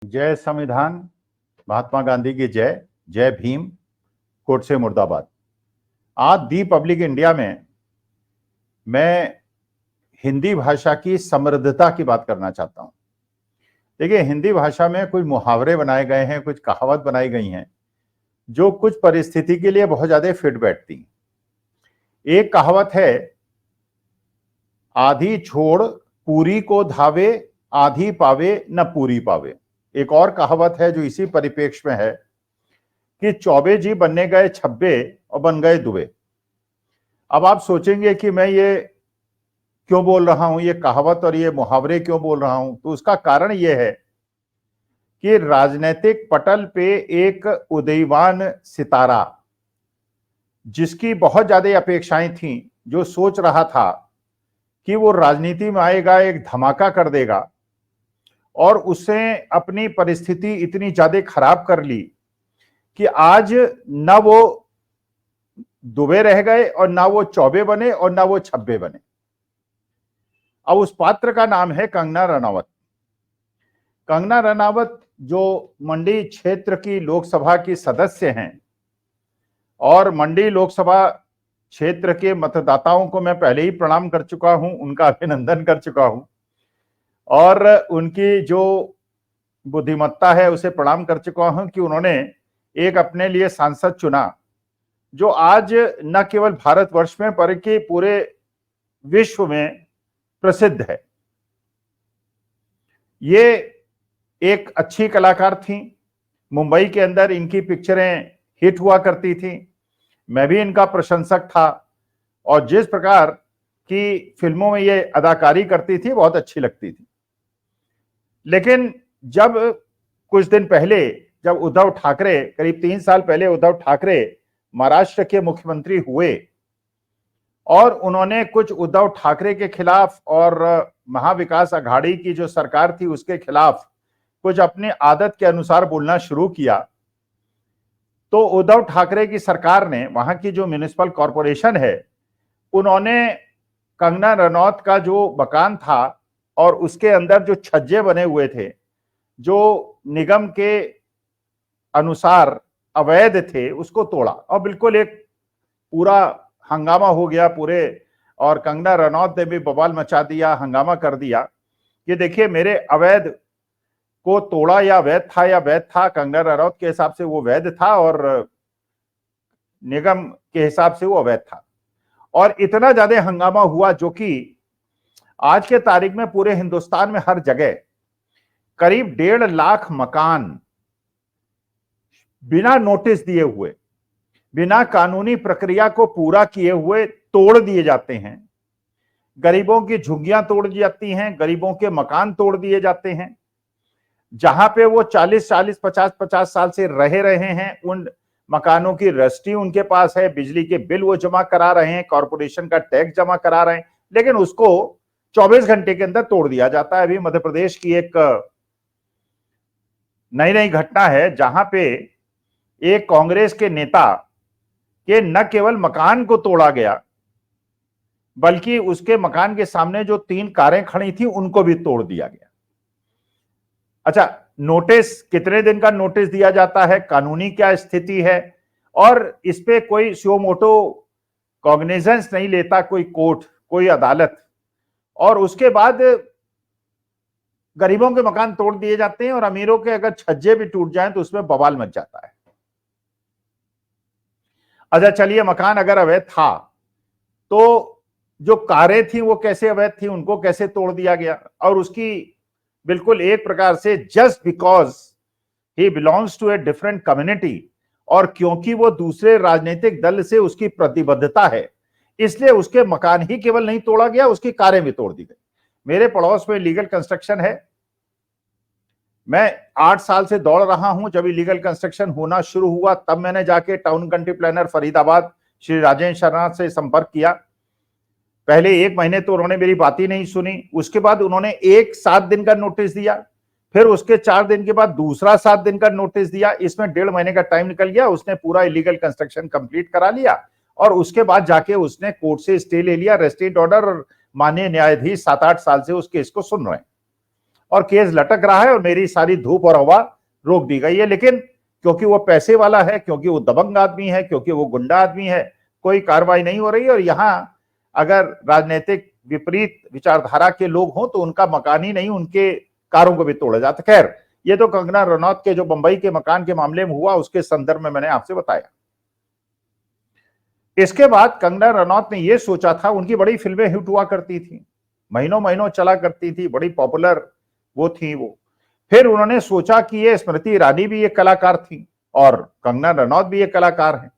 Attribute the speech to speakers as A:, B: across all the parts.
A: जय संविधान, महात्मा गांधी की जय, जय भीम, कोट से मुर्दाबाद। आज दी पब्लिक इंडिया में मैं हिंदी भाषा की समृद्धता की बात करना चाहता हूं। देखिए, हिंदी भाषा में कुछ मुहावरे बनाए गए हैं, कुछ कहावत बनाई गई हैं जो कुछ परिस्थिति के लिए बहुत ज्यादा फिट बैठती। एक कहावत है, आधी छोड़ पूरी को धावे, आधी पावे न पूरी पावे। एक और कहावत है जो इसी परिप्रेक्ष्य में है कि चौबे जी बनने गए छब्बे और बन गए दुबे। अब आप सोचेंगे कि मैं ये क्यों बोल रहा हूं, ये कहावत और ये मुहावरे क्यों बोल रहा हूं, तो उसका कारण ये है कि राजनीतिक पटल पे एक उदीयमान सितारा, जिसकी बहुत ज्यादा अपेक्षाएं थीं, जो सोच रहा था कि वो राजनीति में आएगा, एक धमाका कर देगा, और उसने अपनी परिस्थिति इतनी ज्यादा खराब कर ली कि आज ना वो दुबे रह गए और ना वो चौबे बने और ना वो छब्बे बने। अब उस पात्र का नाम है कंगना रनावत। कंगना रनावत जो मंडी क्षेत्र की लोकसभा की सदस्य हैं, और मंडी लोकसभा क्षेत्र के मतदाताओं को मैं पहले ही प्रणाम कर चुका हूं, उनका अभिनंदन कर चुका हूं, और उनकी जो बुद्धिमत्ता है उसे प्रणाम कर चुका हूं कि उन्होंने एक अपने लिए सांसद चुना जो आज न केवल भारतवर्ष में बल्कि पूरे विश्व में प्रसिद्ध है। ये एक अच्छी कलाकार थी। मुंबई के अंदर इनकी पिक्चरें हिट हुआ करती थी। मैं भी इनका प्रशंसक था, और जिस प्रकार की फिल्मों में ये अदाकारी करती थी बहुत अच्छी लगती थी। लेकिन जब कुछ दिन पहले, जब उद्धव ठाकरे, करीब 3 साल पहले उद्धव ठाकरे महाराष्ट्र के मुख्यमंत्री हुए और उन्होंने कुछ उद्धव ठाकरे के खिलाफ और महाविकास अघाड़ी की जो सरकार थी उसके खिलाफ कुछ अपनी आदत के अनुसार बोलना शुरू किया, तो उद्धव ठाकरे की सरकार ने, वहां की जो म्युनिसिपल कॉरपोरेशन है, उन्होंने कंगना रनौत का जो मकान था और उसके अंदर जो छज्जे बने हुए थे, जो निगम के अनुसार अवैध थे, उसको तोड़ा और बिल्कुल एक पूरा हंगामा हो गया पूरे। और कंगना रनौत ने भी बवाल मचा दिया, हंगामा कर दिया कि देखिए मेरे अवैध को तोड़ा, या वैध था या वैध था। कंगना रनौत के हिसाब से वो वैध था और निगम के हिसाब से वो अवैध था। और इतना ज्यादा हंगामा हुआ जो कि आज के तारीख में पूरे हिंदुस्तान में हर जगह करीब 1.5 लाख मकान बिना नोटिस दिए हुए, बिना कानूनी प्रक्रिया को पूरा किए हुए तोड़ दिए जाते हैं। गरीबों की झुग्गियां तोड़ दी जाती हैं, गरीबों के मकान तोड़ दिए जाते हैं। जहां पे वो 40-40, 50-50 साल से रहे हैं, उन मकानों की रजिस्ट्री उनके पास है, बिजली के बिल वो जमा करा रहे हैं, कॉर्पोरेशन का टैक्स जमा करा रहे हैं, लेकिन उसको 24 घंटे के अंदर तोड़ दिया जाता है। अभी मध्य प्रदेश की एक नई घटना है जहां पे एक कांग्रेस के नेता के न केवल मकान को तोड़ा गया, बल्कि उसके मकान के सामने जो 3 कारें खड़ी थी उनको भी तोड़ दिया गया। अच्छा, नोटिस कितने दिन का नोटिस दिया जाता है, कानूनी क्या स्थिति है, और इस पे कोई सुमोटो कॉग्निजेंस नहीं लेता कोई कोर्ट, कोई अदालत, और उसके बाद गरीबों के मकान तोड़ दिए जाते हैं और अमीरों के अगर छज्जे भी टूट जाएं तो उसमें बवाल मच जाता है। अच्छा चलिए, मकान अगर अवैध था तो जो कारें थी वो कैसे अवैध थी, उनको कैसे तोड़ दिया गया? और उसकी बिल्कुल एक प्रकार से just because he belongs to a different community, और क्योंकि वो दूसरे राजनीतिक दल से उसकी प्रतिबद्धता है, इसलिए उसके मकान ही केवल नहीं तोड़ा गया, उसकी कारें भी तोड़ दी गई। मेरे पड़ोस में लीगल कंस्ट्रक्शन है। मैं 8 साल से दौड़ रहा हूं। जब इलीगल कंस्ट्रक्शन होना शुरू हुआ तब मैंने जाके town country planner Faridabad Shri Rajendra Sharma से संपर्क किया। पहले 1 महीने तो उन्होंने मेरी बात ही नहीं सुनी। उसके बाद उन्होंने एक 7 दिन का नोटिस दिया, फिर उसके 4 दिन के बाद दूसरा 7 दिन का नोटिस दिया। इसमें 1.5 महीने का टाइम निकल गया। उसने पूरा इलीगल कंस्ट्रक्शन कंप्लीट करा लिया और उसके बाद जाके उसने कोर्ट से स्टे ले लिया, रेस्ट्रेंट ऑर्डर, और माननीय न्यायाधीश 7-8 साल से उस केस को सुन रहे हैं। और केस लटक रहा है और मेरी सारी धूप और हवा रोक दी गई है। लेकिन क्योंकि वो पैसे वाला है, क्योंकि वो दबंग आदमी है, क्योंकि वो गुंडा आदमी है, कोई कार्रवाई नहीं हो रही है। और यहां अगर राजनीतिक विपरीत विचारधारा के लोग हों तो उनका मकान ही नहीं, उनके कारों को भी तोड़ा जाता। खैर, ये तो कंगना रनौत के जो मुंबई के मकान के मामले में हुआ उसके संदर्भ में मैंने आपसे बताया। इसके बाद कंगना रनौत ने यह सोचा था, उनकी बड़ी फिल्में हिट हुआ करती थी, महीनों महीनों चला करती थी, बड़ी पॉपुलर वो थी वो। फिर उन्होंने सोचा कि ये स्मृति ईरानी भी एक कलाकार थी और कंगना रनौत भी एक कलाकार है।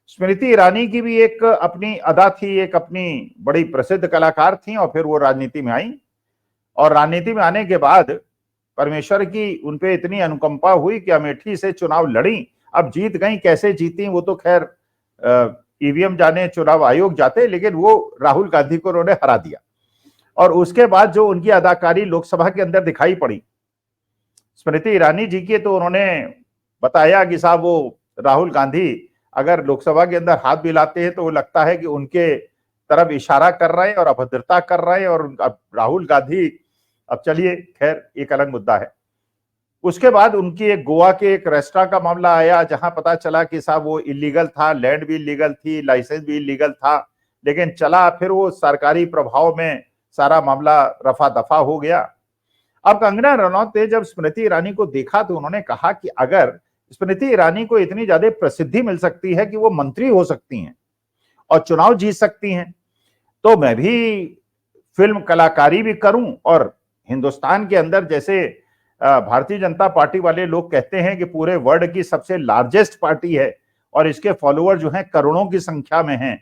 A: स्मृति ईरानी की भी एक अपनी अदा थी, एक अपनी बड़ी प्रसिद्ध कलाकार थी, और फिर वो राजनीति में आई। और राजनीति में आने के बाद परमेश्वर की उनपे इतनी अनुकंपा हुई कि अमेठी से चुनाव लड़ी। अब जीत गई, कैसे जीती वो तो खैर ईवीएम जाने, चुनाव आयोग जाते, लेकिन वो राहुल गांधी को उन्होंने हरा दिया। और उसके बाद जो उनकी अदाकारी लोकसभा के अंदर दिखाई पड़ी स्मृति ईरानी जी की, तो उन्होंने बताया कि साहब वो राहुल गांधी अगर लोकसभा के अंदर हाथ मिलाते हैं तो वो लगता है कि उनके तरफ इशारा कर रहे हैं और अभद्रता कर रहे हैं। और अब राहुल गांधी, अब चलिए खैर एक अलग मुद्दा है। उसके बाद उनकी एक गोवा के एक रेस्टोरेंट का मामला आया, जहां पता चला कि साहब वो इलीगल था, लैंड भी इलीगल थी, लाइसेंस भी इलीगल था, लेकिन चला। फिर वो सरकारी प्रभाव में सारा मामला रफा दफा हो गया। अब कंगना रनौत ने जब स्मृति ईरानी को देखा तो उन्होंने कहा कि अगर स्मृति ईरानी को इतनी ज्यादा प्रसिद्धि मिल सकती है कि वो मंत्री हो सकती हैं और चुनाव जीत सकती हैं, तो मैं भी फिल्म कलाकारी भी करूं। और हिंदुस्तान के अंदर जैसे भारतीय जनता पार्टी वाले लोग कहते हैं कि पूरे वर्ल्ड की सबसे लार्जेस्ट पार्टी है और इसके फॉलोअर जो हैं करोड़ों की संख्या में हैं,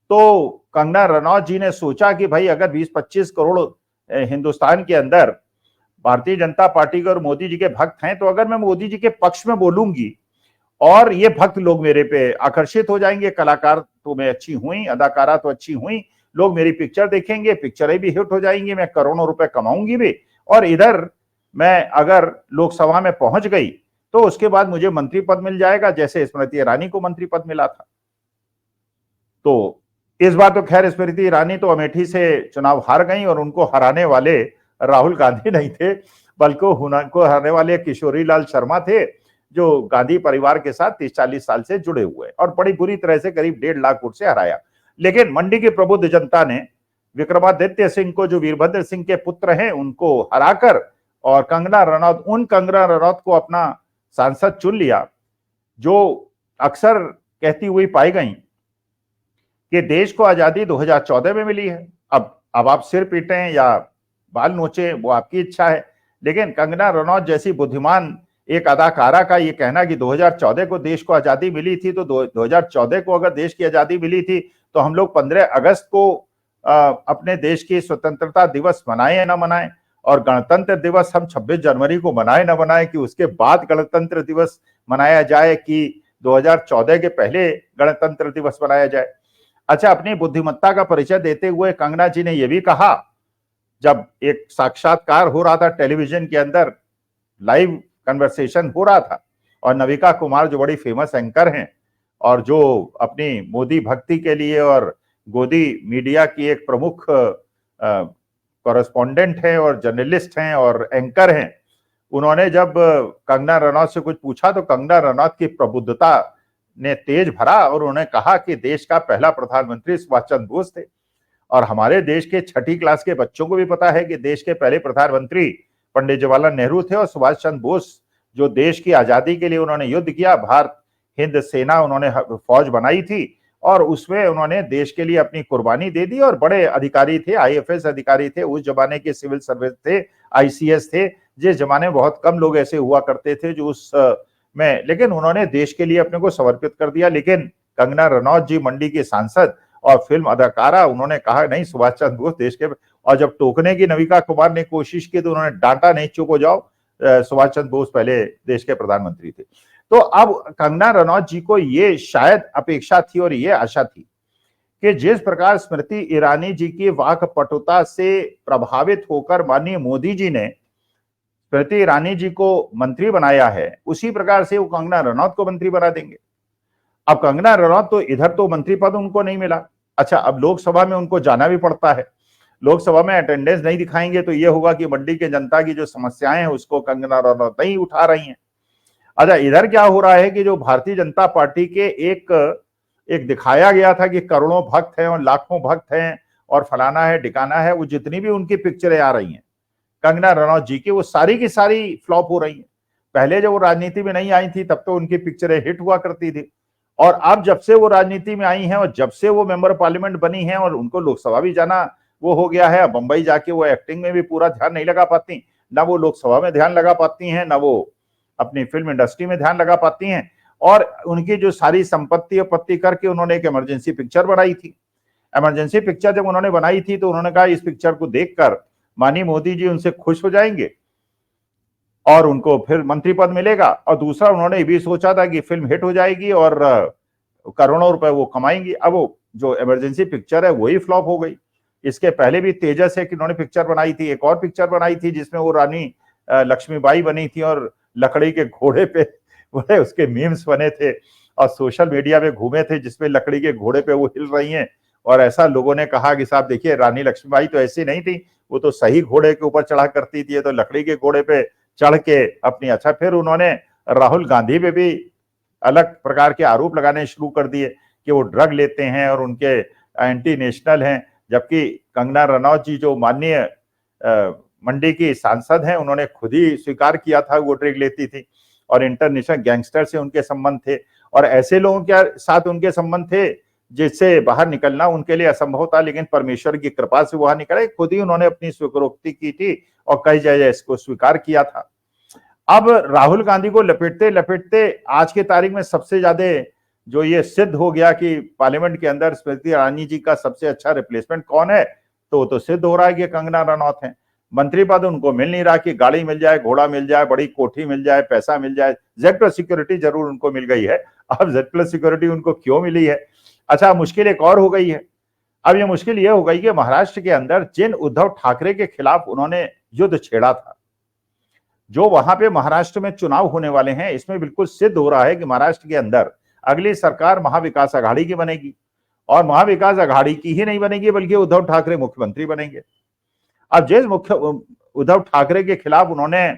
A: तो कंगना रनौत जी ने सोचा कि भाई अगर 20-25 करोड़ हिंदुस्तान के अंदर भारतीय जनता पार्टी के और मोदी जी के भक्त हैं, तो अगर मैं मोदी जी के पक्ष में बोलूंगी और ये भक्त लोग मेरे पे आकर्षित हो जाएंगे, कलाकार तो मैं अच्छी हुई, अदाकारा तो अच्छी हुई, लोग मेरी पिक्चर देखेंगे, पिक्चरें भी हिट हो जाएंगी, मैं करोड़ों रुपए कमाऊंगी भी, और इधर मैं अगर लोकसभा में पहुंच गई तो उसके बाद मुझे मंत्री पद मिल जाएगा, जैसे स्मृति ईरानी को मंत्री पद मिला था। तो इस बार तो खैर स्मृति ईरानी तो अमेठी से चुनाव हार गई और उनको हराने वाले राहुल गांधी नहीं थे, बल्कि उनको हराने वाले किशोरी लाल शर्मा थे, जो गांधी परिवार के साथ 30-40 साल से जुड़े हुए, और बड़ी बुरी तरह से करीब 1.5 लाख वोट से हराया। लेकिन मंडी की प्रबुद्ध जनता ने विक्रमादित्य सिंह को, जो वीरभद्र सिंह के पुत्र हैं, उनको हराकर और कंगना रनौत को अपना सांसद चुन लिया, जो अक्सर कहती हुई पाई गई कि देश को आजादी 2014 में मिली है। अब आप सिर पीटें या बाल नोचें वो आपकी इच्छा है, लेकिन कंगना रनौत जैसी बुद्धिमान एक अदाकारा का ये कहना कि 2014 को देश को आजादी मिली थी, तो 2014 को अगर देश की आजादी मिली थी तो हम लोग 15 अगस्त को अपने देश की स्वतंत्रता दिवस मनाएं या ना मनाएं, और गणतंत्र दिवस हम 26 जनवरी को मनाएं ना मनाएं, कि उसके बाद गणतंत्र दिवस मनाया जाए कि 2014 के पहले गणतंत्र दिवस मनाया जाए। अच्छा, अपनी बुद्धिमत्ता का परिचय देते हुए कंगना जी ने यह भी कहा, जब एक साक्षात्कार हो रहा था टेलीविजन के अंदर, लाइव कन्वर्सेशन हो रहा था, और नविका कुमार जो बड़ी फेमस एंकर हैं और जो अपनी मोदी भक्ति के लिए और गोदी मीडिया की एक प्रमुख कॉरेस्पॉन्डेंट हैं और जर्नलिस्ट हैं और एंकर हैं, उन्होंने जब कंगना रनौत से कुछ पूछा तो कंगना रनौत की प्रबुद्धता ने तेज भरा और उन्होंने कहा कि देश का पहला प्रधानमंत्री सुभाष चंद्र बोस थे, और हमारे देश के 6ठी क्लास के बच्चों को भी पता है कि देश के पहले प्रधानमंत्री पंडित जवाहरलाल नेहरू थे, और सुभाष चंद्र बोस जो देश की आजादी के लिए उन्होंने युद्ध किया, भारत हिंद सेना उन्होंने फौज बनाई थी और उसमें उन्होंने देश के लिए अपनी कुर्बानी दे दी, और बड़े अधिकारी थे, आईएफएस अधिकारी थे, उस जमाने के सिविल सर्विस थे, आईसीएस थे, जिस जमाने में बहुत कम लोग ऐसे हुआ करते थे जो उस में, लेकिन उन्होंने देश के लिए अपने को समर्पित कर दिया। लेकिन कंगना रनौत जी मंडी की सांसद और फिल्म अदाकारा, उन्होंने कहा नहीं, सुभाष चंद्र बोस देश के, और जब टोकने की नविका कुमार ने कोशिश की तो उन्होंने डांटा नहीं, चुप हो जाओ, सुभाष चंद्र बोस पहले देश के प्रधानमंत्री थे। तो अब कंगना रनौत जी को ये शायद अपेक्षा थी और ये आशा थी कि जिस प्रकार स्मृति ईरानी जी की वाक्पटुता से प्रभावित होकर माननीय मोदी जी ने स्मृति ईरानी जी को मंत्री बनाया है, उसी प्रकार से वो कंगना रनौत को मंत्री बना देंगे। अब कंगना रनौत तो इधर तो मंत्री पद उनको नहीं मिला, अच्छा अब लोकसभा में उनको जाना भी पड़ता है, लोकसभा में अटेंडेंस नहीं दिखाएंगे तो ये होगा कि मंडी के जनता की जो समस्याएं हैं उसको कंगना रनौत नहीं उठा रही हैं। अच्छा, इधर क्या हो रहा है कि जो भारतीय जनता पार्टी के एक दिखाया गया था कि करोड़ों भक्त हैं और लाखों भक्त हैं और फलाना है ढिकाना है, वो जितनी भी उनकी पिक्चरें आ रही हैं कंगना रनौत जी की, वो सारी की सारी फ्लॉप हो रही हैं। पहले जब वो राजनीति में नहीं आई थी तब तो उनकी पिक्चरें हिट हुआ करती थी, और अब जब से वो राजनीति में आई हैं और जब से वो मेंबर पार्लियामेंट बनी हैं और उनको लोकसभा भी जाना वो हो गया है, बंबई जाके वो एक्टिंग में भी पूरा ध्यान नहीं लगा पाती, ना वो लोकसभा में ध्यान लगा पाती हैं, ना वो अपनी फिल्म इंडस्ट्री में ध्यान लगा पाती हैं। और उनकी जो सारी संपत्ति अपत्ति करके उन्होंने एक इमरजेंसी पिक्चर बनाई थी। इमरजेंसी पिक्चर जब उन्होंने बनाई थी तो उन्होंने कहा इस पिक्चर को देखकर माननीय मोदी जी उनसे खुश हो जाएंगे और उनको फिर मंत्री पद मिलेगा, और दूसरा उन्होंने ये भी सोचा था कि फिल्म हिट हो जाएगी और करोड़ों रुपए वो कमाएंगी। अब वो जो इमरजेंसी पिक्चर है वही फ्लॉप हो गई। इसके पहले भी तेजस है कि उन्होंने पिक्चर बनाई थी, एक और पिक्चर बनाई थी जिसमें वो रानी लक्ष्मीबाई बनी थी और लकड़ी के घोड़े पे बड़े उसके मीम्स बने थे और सोशल मीडिया में घूमे थे, जिसमें लकड़ी के घोड़े पे वो हिल रही हैं और ऐसा लोगों ने कहा कि साहब देखिए रानी लक्ष्मीबाई तो ऐसी नहीं थी, वो तो सही घोड़े के ऊपर चढ़ा करती थी, तो लकड़ी के घोड़े पे चढ़ के अपनी। अच्छा, फिर उन्होंने राहुल गांधी पे भी अलग प्रकार के आरोप लगाने शुरू कर दिए कि वो ड्रग लेते हैं और उनके एंटी नेशनल हैं, जबकि कंगना रनौत जी जो माननीय मंडी की सांसद हैं उन्होंने खुद ही स्वीकार किया था वो ड्रग लेती थी और इंटरनेशनल गैंगस्टर से उनके संबंध थे और ऐसे लोगों के साथ उनके संबंध थे जिससे बाहर निकलना उनके लिए असंभव था, लेकिन परमेश्वर की कृपा से बाहर निकले। खुद ही उन्होंने अपनी स्वीकारोक्ति की थी और कई जगह इसको स्वीकार किया था। अब राहुल गांधी को लपेटते लपेटते आज के तारीख में सबसे ज्यादा जो ये सिद्ध हो गया कि पार्लियामेंट के अंदर स्मृति ईरानी जी का सबसे अच्छा रिप्लेसमेंट कौन है, तो वो तो सिद्ध हो रहा है कि कंगना रनौत है। मंत्री पद उनको मिल नहीं रहा कि गाड़ी मिल जाए, घोड़ा मिल जाए, बड़ी कोठी मिल जाए, पैसा मिल जाए। Z+ सिक्योरिटी जरूर उनको मिल गई है, अब Z+ सिक्योरिटी उनको क्यों मिली है? अच्छा, मुश्किल एक और हो गई है। अब ये मुश्किल ये हो गई कि महाराष्ट्र के अंदर जिन उद्धव ठाकरे के खिलाफ उन्होंने युद्ध छेड़ा था, जो वहां पे महाराष्ट्र में चुनाव होने वाले हैं, इसमें बिल्कुल सिद्ध हो रहा है कि महाराष्ट्र के अंदर अगली सरकार महाविकास आघाड़ी की बनेगी और महाविकास आघाड़ी की ही नहीं बनेगी बल्कि उद्धव ठाकरे मुख्यमंत्री बनेंगे। अब जिस उद्धव ठाकरे के खिलाफ उन्होंने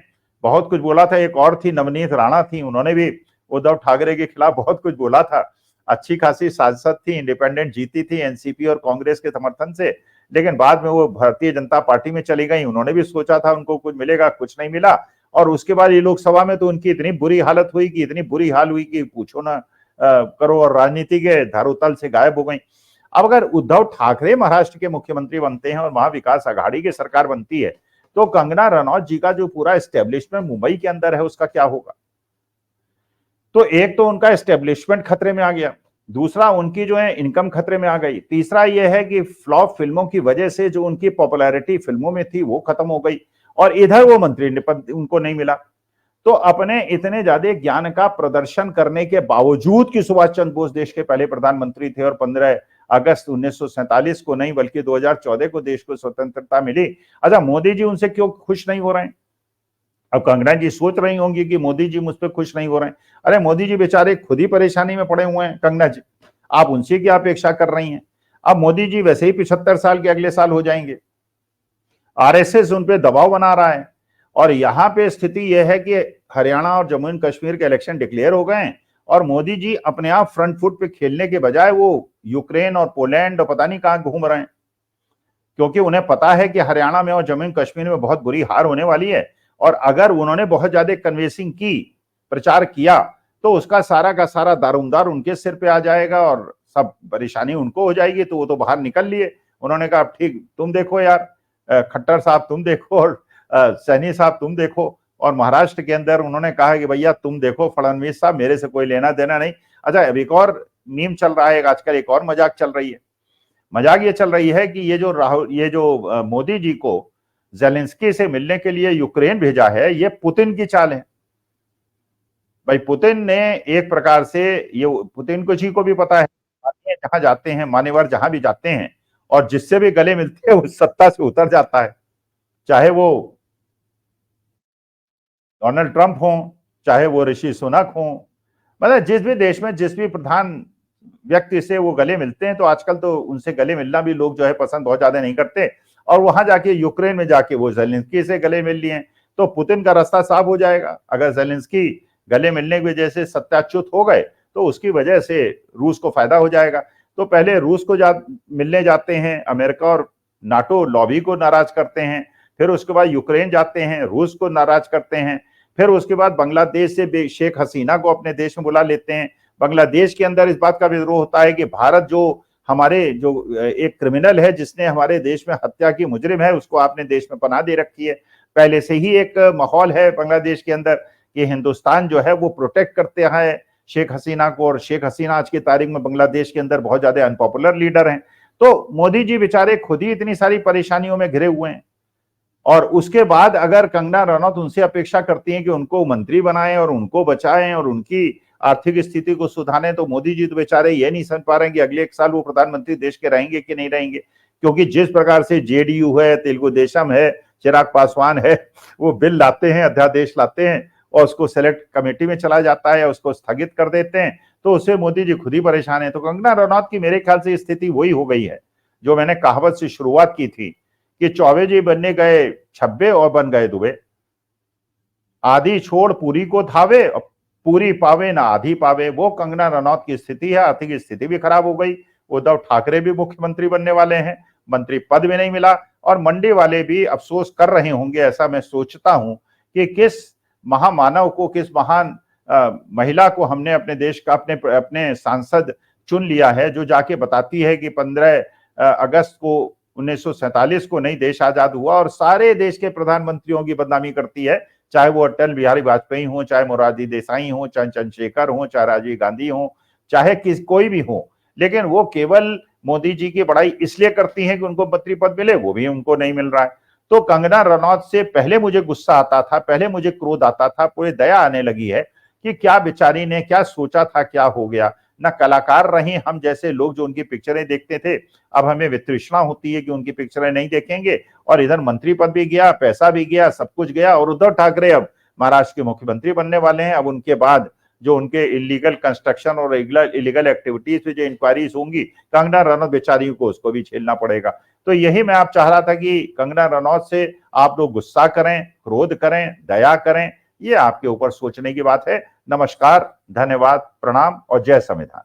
A: बहुत कुछ बोला था, एक और थी नवनीत राणा थी, उन्होंने भी उद्धव ठाकरे के खिलाफ बहुत कुछ बोला था। अच्छी खासी सांसद थी, इंडिपेंडेंट जीती थी एनसीपी और कांग्रेस के समर्थन से, लेकिन बाद में वो भारतीय जनता पार्टी में चली गई। उन्होंने भी सोचा था उनको कुछ मिलेगा, कुछ नहीं मिला, और उसके बाद ये लोकसभा में तो उनकी इतनी बुरी हालत हुई कि इतनी बुरी हाल हुई कि पूछो ना करो, और राजनीति के धरातल से गायब हो गई। अब अगर उद्धव ठाकरे महाराष्ट्र के मुख्यमंत्री बनते हैं और महाविकास आघाड़ी की सरकार बनती है तो कंगना रनौत जी का जो पूरा एस्टेब्लिशमेंट मुंबई के अंदर है उसका क्या होगा? तो एक तो उनका एस्टेब्लिशमेंट खतरे में आ गया, दूसरा उनकी जो है इनकम खतरे में आ गई, तीसरा यह है कि फ्लॉप फिल्मों की वजह से जो उनकी पॉपुलैरिटी फिल्मों में थी वो खत्म हो गई, और इधर वो मंत्री पद उनको नहीं मिला। तो अपने इतने ज्यादा ज्ञान का प्रदर्शन करने के बावजूद कि सुभाष चंद्र बोस देश के पहले प्रधानमंत्री थे और 15 अगस्त 1947 को नहीं बल्कि 2014 को देश को स्वतंत्रता मिली, अच्छा मोदी जी उनसे क्यों खुश नहीं हो रहे हैं? अब कंगना जी सोच रही होंगी कि मोदी जी मुझ पर खुश नहीं हो रहे हैं। अरे मोदी जी बेचारे खुद ही परेशानी में पड़े हुए हैं, कंगना जी आप उनसे क्या अपेक्षा कर रही हैं? अब मोदी जी वैसे ही 75 साल के अगले साल हो जाएंगे, आरएसएस उन पे दबाव बना रहा है, और यहां पे स्थिति यह है कि हरियाणा और जम्मू एंड कश्मीर के इलेक्शन डिक्लेयर हो गए हैं और मोदी जी अपने आप फ्रंट फुट पे खेलने के बजाय वो यूक्रेन और पोलैंड और पता नहीं कहां घूम रहे हैं, क्योंकि उन्हें पता है कि हरियाणा में और जम्मू एंड कश्मीर में बहुत बुरी हार होने वाली है, और अगर उन्होंने बहुत ज्यादा कन्विंसिंग की, प्रचार किया, तो उसका सारा का सारा दारोमदार उनके सिर पे आ जाएगा और सब परेशानी उनको हो जाएगी। तो वो तो बाहर निकल लिए, उन्होंने कहा ठीक तुम देखो यार, खट्टर साहब तुम देखो और सैनी साहब तुम देखो, और महाराष्ट्र के अंदर उन्होंने कहा कि भैया तुम देखो फडणवीस साहब, मेरे से कोई लेना देना नहीं। अच्छा, अब एक और मीम चल रहा है आजकल, एक और मजाक चल रही है। मजाक ये चल रही है कि ये जो मोदी जी को जेलेंस्की से मिलने के लिए यूक्रेन भेजा है, ये पुतिन की चाल है। भाई पुतिन ने एक प्रकार से, ये पुतिन को जी को भी पता है, जहां जाते हैं मान्यवर जहां भी जाते हैं और जिससे भी गले मिलते हैं वो सत्ता से उतर जाता है, चाहे वो डोनाल्ड ट्रंप हो, चाहे वो ऋषि सुनक हो, मतलब जिस भी देश में जिस भी प्रधान व्यक्ति से वो गले मिलते हैं, तो आजकल तो उनसे गले मिलना भी लोग जो है पसंद बहुत ज्यादा नहीं करते। और वहां जाके यूक्रेन में जाके वो ज़ेलेंस्की से गले मिल लिए, तो पुतिन का रास्ता साफ हो जाएगा। अगर ज़ेलेंस्की गले मिलने की वजह से सत्याच्युत हो गए तो उसकी वजह से रूस को फायदा हो जाएगा। तो पहले रूस को मिलने जाते हैं, अमेरिका और नाटो लॉबी को नाराज करते हैं, फिर उसके बाद यूक्रेन जाते हैं, रूस को नाराज करते हैं, फिर उसके बाद बांग्लादेश से शेख हसीना को अपने देश में बुला लेते हैं। बांग्लादेश के अंदर इस बात का विद्रोह होता है कि भारत जो हमारे जो एक क्रिमिनल है जिसने हमारे देश में हत्या की मुजरिम है, उसको आपने देश में पनाह दे रखी है। पहले से ही एक माहौल है बांग्लादेश के अंदर कि हिंदुस्तान जो है वो प्रोटेक्ट करते हैं शेख हसीना को, और शेख हसीना आज की तारीख में बांग्लादेश के अंदर बहुत ज्यादा अनपॉपुलर लीडर हैं। तो मोदी जी बेचारे खुद ही इतनी सारी परेशानियों में घिरे हुए हैं, और उसके बाद अगर कंगना रनौत उनसे अपेक्षा करती हैं कि उनको मंत्री बनाएं और उनको बचाएं और उनकी आर्थिक स्थिति को सुधारें, तो मोदी जी तो बेचारे ये नहीं समझ पा रहे हैं कि अगले 1 साल वो प्रधानमंत्री देश के रहेंगे कि नहीं रहेंगे। क्योंकि जिस प्रकार से जेडीयू है, तेलुगु देशम है, चिराग पासवान है, वो बिल लाते हैं, अध्यादेश लाते हैं और उसको सेलेक्ट कमेटी में चला जाता है, उसको स्थगित कर देते हैं, तो उससे मोदी जी खुद ही परेशान है। तो कंगना रनौत की मेरे ख्याल से स्थिति वही हो गई है जो मैंने कहावत से शुरुआत की थी कि चौबे जी बनने गए छब्बे और बन गए दुबे। आधी छोड़ पूरी को धावे, पूरी पावे ना आधी पावे, वो कंगना रनौत की स्थिति है। आर्थिक स्थिति भी खराब हो गई। उद्धव ठाकरे भी मुख्यमंत्री बनने वाले हैं, मंत्री पद भी नहीं मिला, और मंडी वाले भी अफसोस कर रहे होंगे, ऐसा मैं सोचता हूं कि किस महामानव को, किस महान महिला को हमने अपने देश का अपने सांसद चुन लिया है, जो जाके बताती है कि 15 अगस्त को 1947 को नई देश आजाद हुआ, और सारे देश के प्रधानमंत्रियों की बदनामी करती है, चाहे वो अटल बिहारी वाजपेयी हो, चाहे मोरारजी देसाई हो, चाहे चंद्रशेखर हो, चाहे राजीव गांधी हो, चाहे कोई भी हो। लेकिन वो केवल मोदी जी की बड़ाई इसलिए करती हैं कि उनको मंत्री पद मिले, वो भी उनको नहीं मिल रहा है। तो कंगना रनौत से पहले मुझे गुस्सा आता था, पहले मुझे क्रोध आता था, पूरी दया आने लगी है कि क्या बेचारी ने क्या सोचा था, क्या हो गया। ना कलाकार रही हम जैसे लोग जो उनकी पिक्चरें देखते थे, अब हमें वितृष्णा होती है कि उनकी पिक्चरें नहीं देखेंगे, और इधर मंत्री पद भी गया, पैसा भी गया, सब कुछ गया, और उद्धव ठाकरे अब महाराष्ट्र के मुख्यमंत्री बनने वाले हैं। अब उनके बाद जो उनके इलीगल कंस्ट्रक्शन और इलीगल एक्टिविटीज पे जो इंक्वायरीज होंगी, कंगना रनौत बेचारी को उसको भी झेलना पड़ेगा। तो यही मैं आप चाह रहा था कि कंगना रनौत से आप लोग गुस्सा करें, क्रोध करें, दया करें, ये आपके ऊपर सोचने की बात है। नमस्कार, धन्यवाद, प्रणाम और जय संविधान।